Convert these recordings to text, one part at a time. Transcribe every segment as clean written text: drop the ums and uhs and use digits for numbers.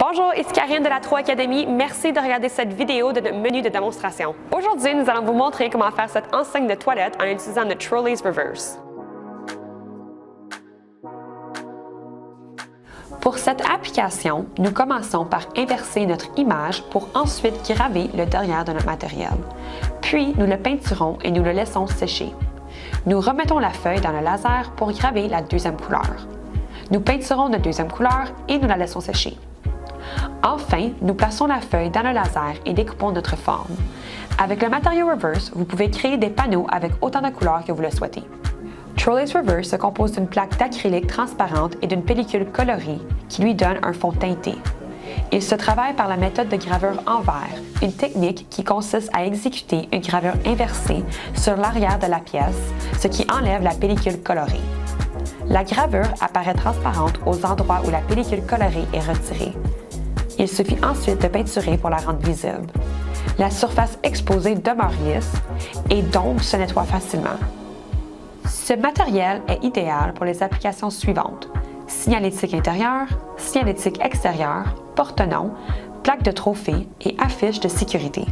Bonjour, ici Karine de la Tro Academy. Merci de regarder cette vidéo de notre menu de démonstration. Aujourd'hui, nous allons vous montrer comment faire cette enseigne de toilette en utilisant le Trolleys Reverse. Pour cette application, nous commençons par inverser notre image pour ensuite graver le derrière de notre matériel. Puis, nous le peinturons et nous le laissons sécher. Nous remettons la feuille dans le laser pour graver la deuxième couleur. Nous peinturons notre deuxième couleur et nous la laissons sécher. Enfin, nous plaçons la feuille dans le laser et découpons notre forme. Avec le matériau Reverse, vous pouvez créer des panneaux avec autant de couleurs que vous le souhaitez. Trolleys Reverse se compose d'une plaque d'acrylique transparente et d'une pellicule colorée qui lui donne un fond teinté. Il se travaille par la méthode de gravure en verre, une technique qui consiste à exécuter une gravure inversée sur l'arrière de la pièce, ce qui enlève la pellicule colorée. La gravure apparaît transparente aux endroits où la pellicule colorée est retirée. Il suffit ensuite de peinturer pour la rendre visible. La surface exposée demeure lisse et donc se nettoie facilement. Ce matériel est idéal pour les applications suivantes: signalétique intérieure, signalétique extérieure, porte-nom, plaque de trophée et affiche de sécurité.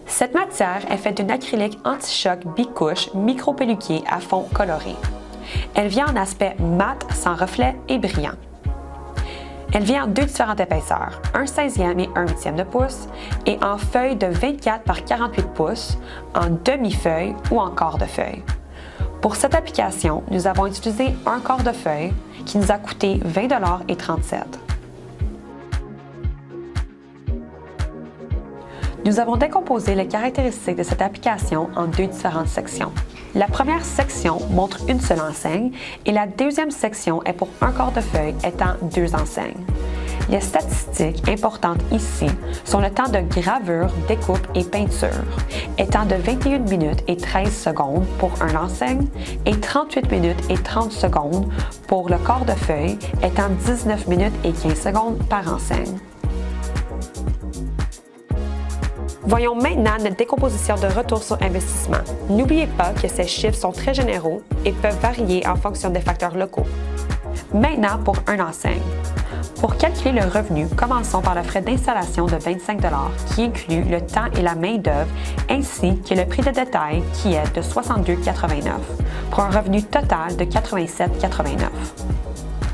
Cette matière est faite d'une acrylique anti-choc bicouche micro-pelliquée à fond coloré. Elle vient en aspect mat sans reflet et brillant. Elle vient en deux différentes épaisseurs, 1/16e et 1/8e de pouce, et en feuille de 24 par 48 pouces, en demi-feuille ou en quart de feuille. Pour cette application, nous avons utilisé un quart de feuille qui nous a coûté 20,37 $. Nous avons décomposé les caractéristiques de cette application en deux différentes sections. La première section montre une seule enseigne et la deuxième section est pour un quart de feuille étant deux enseignes. Les statistiques importantes ici sont le temps de gravure, découpe et peinture, étant de 21 minutes et 13 secondes pour une enseigne et 38 minutes et 30 secondes pour le quart de feuille, étant 19 minutes et 15 secondes par enseigne. Voyons maintenant notre décomposition de retour sur investissement. N'oubliez pas que ces chiffres sont très généraux et peuvent varier en fonction des facteurs locaux. Maintenant pour une enseigne. Pour calculer le revenu, commençons par le frais d'installation de 25 $ qui inclut le temps et la main-d'œuvre ainsi que le prix de détail qui est de 62,89 $ pour un revenu total de 87,89 $.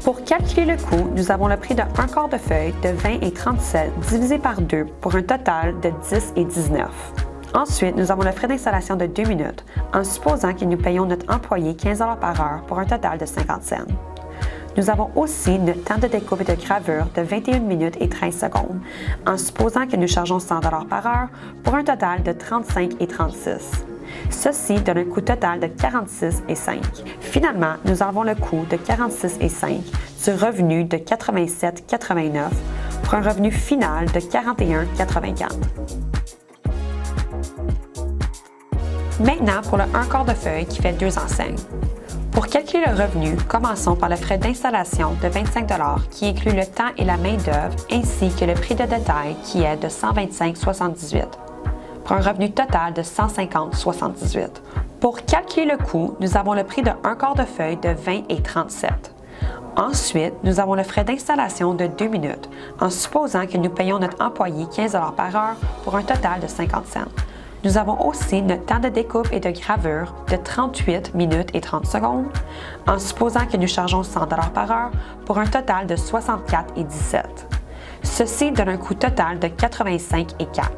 Pour calculer le coût, nous avons le prix de un quart de feuille de 20 et 37 divisé par 2 pour un total de 10 et 19. Ensuite, nous avons le frais d'installation de 2 minutes en supposant que nous payons notre employé 15 $ par heure pour un total de 50 cents. Nous avons aussi notre temps de découpe et de gravure de 21 minutes et 13 secondes en supposant que nous chargeons 100 $ par heure pour un total de 35 et 36. Ceci donne un coût total de 46 et 5. Finalement, nous avons le coût de 46 et 5 du revenu de 87,89 pour un revenu final de 41,84. Maintenant, pour le un quart de feuille qui fait deux enseignes. Pour calculer le revenu, commençons par le frais d'installation de 25 $ qui inclut le temps et la main-d'œuvre ainsi que le prix de détail qui est de 125,78 pour un revenu total de 150,78. Pour calculer le coût, nous avons le prix de un quart de feuille de 20 et 37. Ensuite, nous avons le frais d'installation de 2 minutes en supposant que nous payons notre employé 15 $ par heure pour un total de 50 cents. Nous avons aussi notre temps de découpe et de gravure de 38 minutes et 30 secondes en supposant que nous chargeons 100 $ par heure pour un total de 64 et 17. Ceci donne un coût total de 85 et 4.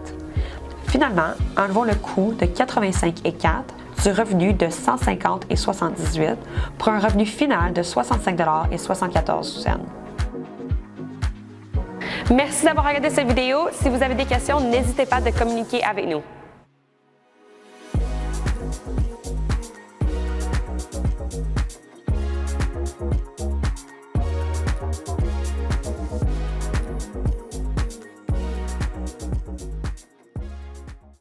Finalement, enlevons le coût de 85 et 4 du revenu de 150 et 78 pour un revenu final de 65 $ et 74 cents. Merci d'avoir regardé cette vidéo. Si vous avez des questions, n'hésitez pas à communiquer avec nous.